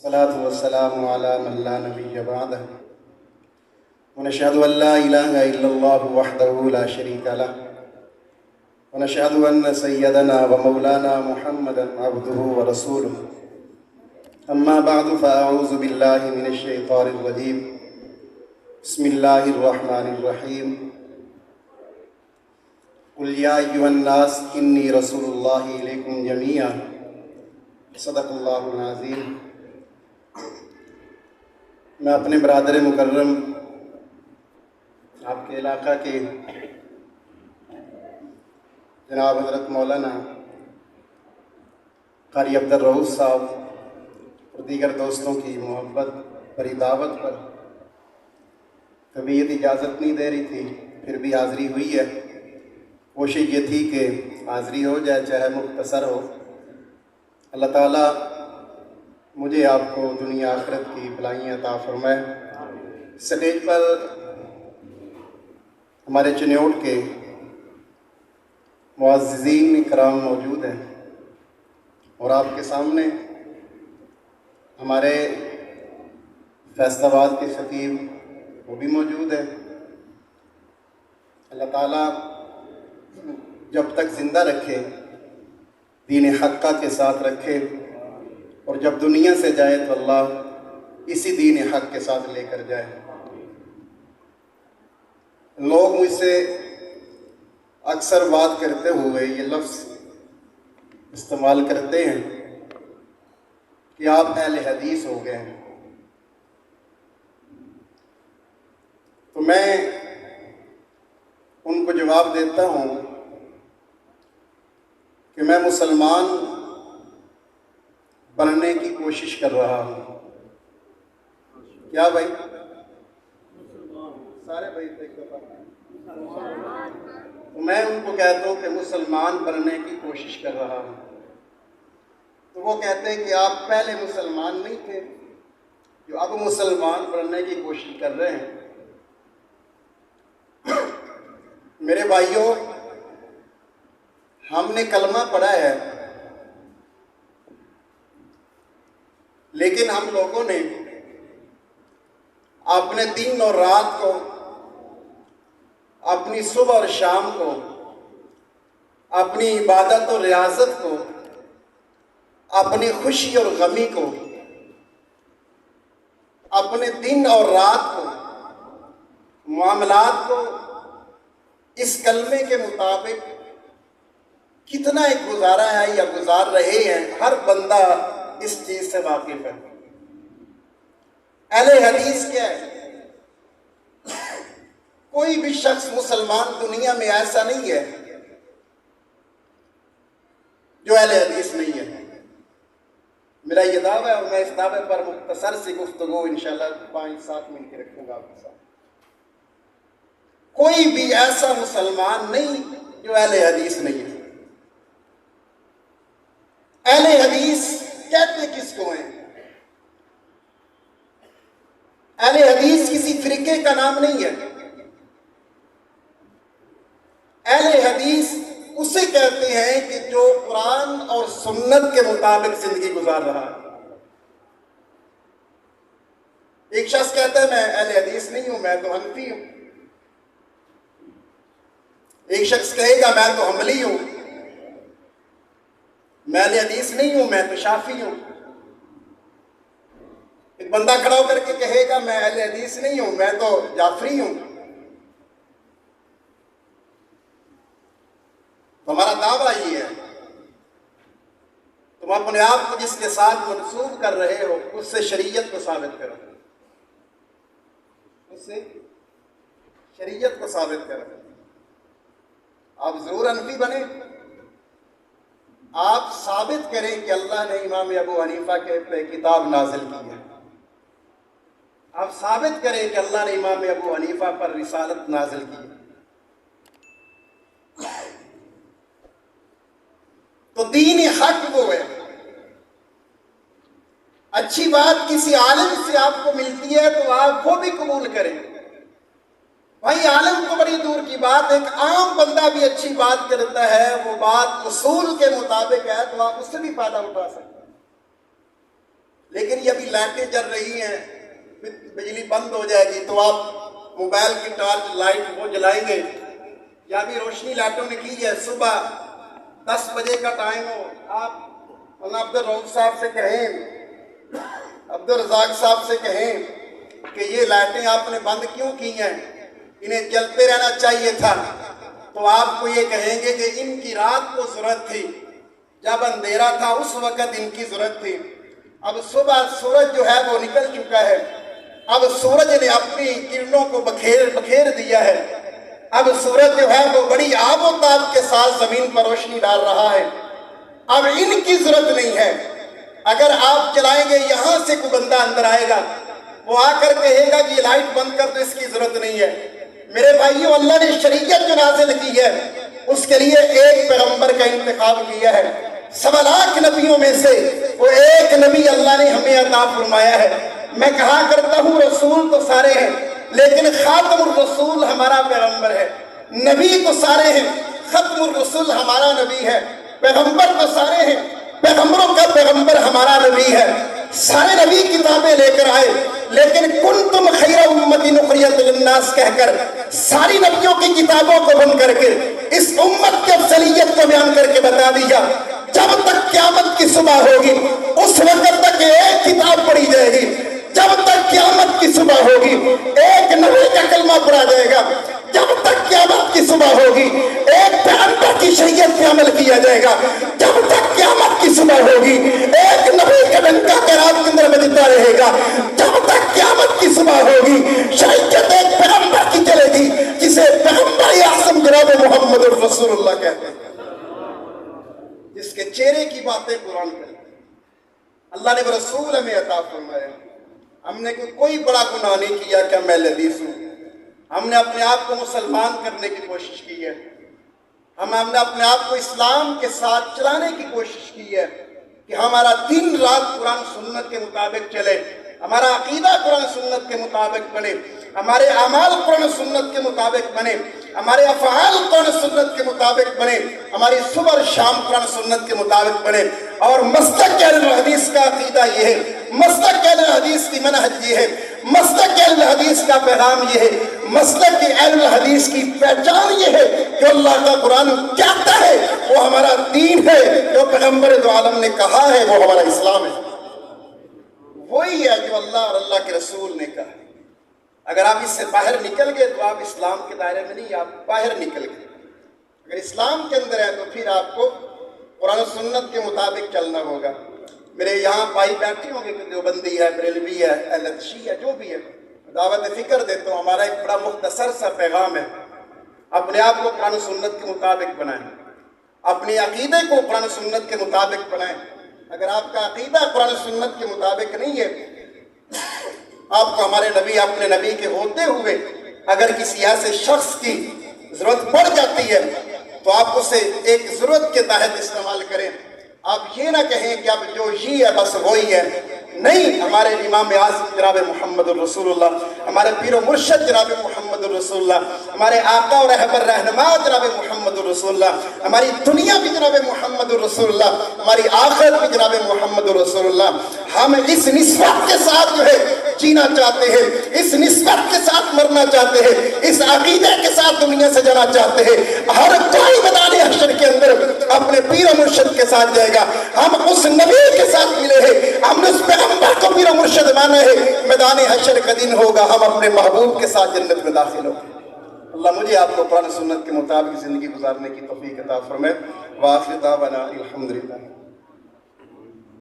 सलातु वस्सलामु अला मन ला नबिय्य बअदह व नशहदु अन ला इलाहा इल्लल्लाहु वहदहु ला शरीका लह व नशहदु अन्न सय्यदना व मौलाना मुहम्मदन अब्दुहु व रसूलुहु अम्मा बअदु फ़अऊज़ु बिल्लाहि मिनश शैतानिर रजीम बिस्मिल्लाहिर रहमानिर रहीम कुल या अय्युहन नास इन्नी रसूलुल्लाहि इलैकुम जमीअन सदक़ल्लाहुल अज़ीम। मैं अपने बरादर मुकर्रम आपके इलाक़ा के जनाब हज़रत मौलाना कारी अब्दुल रऊफ़ साहब और दीगर दोस्तों की मोहब्बत भरी दावत पर तबीयत इजाज़त नहीं दे रही थी, फिर भी हाज़री हुई है। कोशिश ये थी कि हाज़री हो जाए, चाहे मुख्तसर हो। अल्लाह ताला मुझे आपको दुनिया आखिरत की भलाइयाँ अता फरमाए। स्टेज पर हमारे चन्योट के मुअज़्ज़िज़ीन इकराम मौजूद हैं और आपके सामने हमारे फैसलाबाद के खतीब वो भी मौजूद है। अल्लाह ताला जब तक ज़िंदा रखे दीन हक़्क़ा के साथ रखे और जब दुनिया से जाए तो अल्लाह इसी दीन हक़ के साथ लेकर जाए। लोग मुझसे अक्सर बात करते हुए ये लफ्ज़ इस्तेमाल करते हैं कि आप अहले हदीस हो गए हैं, तो मैं उनको जवाब देता हूँ कि मैं मुसलमान बनने की कोशिश कर रहा हूँ। क्या भाई? सारे भाई तो मैं उनको कहता हूँ कि मुसलमान बनने की कोशिश कर रहा हूँ। तो वो कहते हैं कि आप पहले मुसलमान नहीं थे जो अब मुसलमान बनने की कोशिश कर रहे हैं। मेरे भाइयों, हमने कलमा पढ़ा है, लेकिन हम लोगों ने अपने दिन और रात को, अपनी सुबह और शाम को, अपनी इबादत और रियाजत को, अपनी खुशी और गमी को, अपने दिन और रात को, मामलात को इस कलमे के मुताबिक कितना एक गुजारा है या गुजार रहे हैं, हर बंदा इस चीज से वाकिफ है। अहले हदीस क्या है? कोई भी शख्स मुसलमान दुनिया में ऐसा नहीं है जो अहले हदीस नहीं है। मेरा ये दावा है और मैं इस दावे पर मुख्तसर सी गुफ्तगू इंशाल्लाह 5-7 मिनट की रखूंगा आपके साथ। कोई भी ऐसा मुसलमान नहीं जो अहले हदीस नहीं है। अहले हदीस कहते किसको हैं? अहले हदीस किसी फिरके का नाम नहीं है। अहले हदीस उसे कहते हैं कि जो कुरान और सुन्नत के मुताबिक जिंदगी गुजार रहा है। एक शख्स कहता है मैं अहले हदीस नहीं हूं, मैं तो हनफी हूं। एक शख्स कहेगा मैं तो हम्बली हूं, मैं अहले हदीस नहीं हूं, मैं तो शाफी हूं। एक बंदा खड़ा होकर के कहेगा मैं अहले हदीस नहीं हूं, मैं तो जाफरी हूं। तो हमारा दावा ये है, तुम अपने आप को जिसके साथ मंसूब कर रहे हो उससे शरीयत को साबित करो, उससे शरीयत को साबित करो। आप जरूर हनफी बने, आप साबित करें कि अल्लाह ने इमाम अबू हनीफा के पे किताब नाजिल की है। आप साबित करें कि अल्लाह ने इमाम अबू हनीफा पर रिसालत नाजिल की है। तो दीन हक वो है। अच्छी बात किसी आलिम से आपको मिलती है तो आप वो भी कबूल करें। भाई आलिम तो बड़ी दूर की बात, एक आम बंदा भी अच्छी बात करता है, वो बात उसूल के मुताबिक है तो आप उससे भी फायदा उठा सकते हैं। लेकिन ये अभी लाइटें जल रही हैं, बिजली बंद हो जाएगी तो आप मोबाइल की टॉर्च लाइट वो जलाएंगे, या भी रोशनी लाइटों ने की है। सुबह 10 बजे का टाइम हो, आप अब्दुल रऊफ साहब से कहें, अब्दुल रज़ाक साहब से कहें कि ये लाइटें आपने बंद क्यों की हैं, इन्हें जलते रहना चाहिए था, तो आपको ये कहेंगे कि इनकी रात को जरूरत थी, जब अंधेरा था उस वक़्त इनकी जरूरत थी। अब सुबह सूरज जो है वो निकल चुका है, अब सूरज ने अपनी किरणों को बखेर दिया है। अब सूरज जो है वो बड़ी आबोताब के साथ जमीन पर रोशनी डाल रहा है। अब इनकी जरूरत नहीं है। अगर आप चलाएंगे, यहां से कोई बंदा अंदर आएगा, वो आकर कहेगा कि ये लाइट बंद कर दो, इसकी जरूरत नहीं है। मेरे भाइयों, अल्लाह ने शरीयत जो नाज़िल की है उसके लिए एक पैगंबर का इंतखाब किया है। 1.25 लाख नबियों में से वो एक नबी अल्लाह ने हमें अता फरमाया है। मैं कहा करता हूँ रसूल तो सारे हैं, लेकिन खातमुर रसूल हमारा पैगंबर है। नबी तो सारे हैं, खत्मुर रसूल हमारा नबी है। पैगंबर तो सारे हैं, पैगंबरों का पैगंबर हमारा नबी है। सारे नबी किताबें लेकर आए, लेकिन कुंतुम खैरा उम्मतिन उखरिजत लिन्नास कहकर सारी नबियों की किताबों को बंद करके इस उम्मत की अफजलियत को बयान करके बता दिया। जब तक क़यामत की सुबह होगी उस वक्त तक एक किताब पढ़ी जाएगी। जब तक क़यामत की सुबह होगी एक नबी का कलमा पढ़ा जाएगा। जब तक क़यामत की सुबह होगी एक पैगंबर की शरीयत पे अमल किया जाएगा। जब तक क़यामत की सुबह होगी एक नबी का डंका क़यामत के अंदर बजता रहेगा। जब तक क़यामत की सुबह होगी शरीयत एक पैगंबर की चलेगी, जिसे पैगंबर आज़म जनाब मोहम्मद रसूलुल्लाह कहते हैं, जिसके चेहरे की बातें कुरान करते हैं। अल्लाह ने रसूल हमें अता फरमाया। हमने कोई बड़ा गुनाह नहीं किया कि मैं लदीस हूँ। हमने अपने आप को मुसलमान करने की कोशिश की है। हमने अपने आप को इस्लाम के साथ चलाने की कोशिश की है कि हमारा दिन रात कुरान सुन्नत के मुताबिक चले, हमारा अकीदा कुरान सुन्नत के मुताबिक बने, हमारे अमाल कुरान सुन्नत के मुताबिक बने, हमारे अफ़आल कुरान सुन्नत के मुताबिक बने, हमारी सुबह और शाम कुरान सुन्नत के मुताबिक बने। और मस्तक अहले हदीस का अकीदा ये है, मस्तक अहले हदीस की मनहज ये है, मस्तक अहले हदीस का पैगाम ये है, मस्तक की अहले हदीस की पहचान ये है कि अल्लाह का कुरान कहता है वो हमारा दीन है, जो पैगंबर दो आलम ने कहा है वो हमारा इस्लाम है। वही है जो अल्लाह और अल्लाह के रसूल ने कहा। अगर आप इससे बाहर निकल गए तो आप इस्लाम के दायरे में नहीं, आप बाहर निकल गए। अगर इस्लाम के अंदर है तो फिर आपको कुरान सुन्नत के मुताबिक चलना होगा। मेरे यहाँ भाई बैठे होंगे कि देवबंदी है, बरेलवी है, अहलशी है, जो भी है, दावत फिक्र देता हूँ। हमारा एक बड़ा मुख्तसर सा पैगाम है, अपने आप को कुरान सुन्नत के मुताबिक बनाएं, अपने अकीदे को कुरान सुन्नत के मुताबिक बनाएं। अगर आपका अकीदा कुरान सुन्नत के मुताबिक नहीं है, आपको हमारे नबी अपने नबी के होते हुए अगर किसी ऐसे शख्स की जरूरत पड़ जाती है तो आप उसे एक जरूरत के तहत इस्तेमाल करें। आप ये ना कहें कि अब जो ही है बस वही है। नहीं, हमारे इमाम आज़म जनाब मोहम्मद रसूलुल्लाह, हमारे पीर व मुर्शद जनाब मोहम्मद रसूलुल्लाह, हमारे आका और रहबर रहनुमा जनाब मोहम्मद रसूलुल्लाह, हमारी दुनिया भी जनाब मोहम्मद रसूलुल्लाह, हमारी आखिरत भी जनाब मोहम्मद रसूलुल्लाह। हम इस निस्बत के साथ जो है जीना चाहते हैं, इस निस्बत के साथ मरना चाहते हैं, इस अकीदे के साथ दुनिया से जाना चाहते हैं। हर कोई मैदान हश्र के अंदर अपने पीर मुर्शिद के साथ जाएगा। हम उस नबी के साथ मिले हैं, हमने उस पैगंबर को पीर मुर्शिद माना है। मैदान हश्र का दिन होगा, हम अपने महबूब के साथ जन्नत में दाखिल होंगे। अल्लाह मुझे आपको कुरान सुन्नत के मुताबिक जिंदगी गुजारने की तौफीक अता फरमाए। व आखिर दावाना अल्हम्दुलिल्लाह।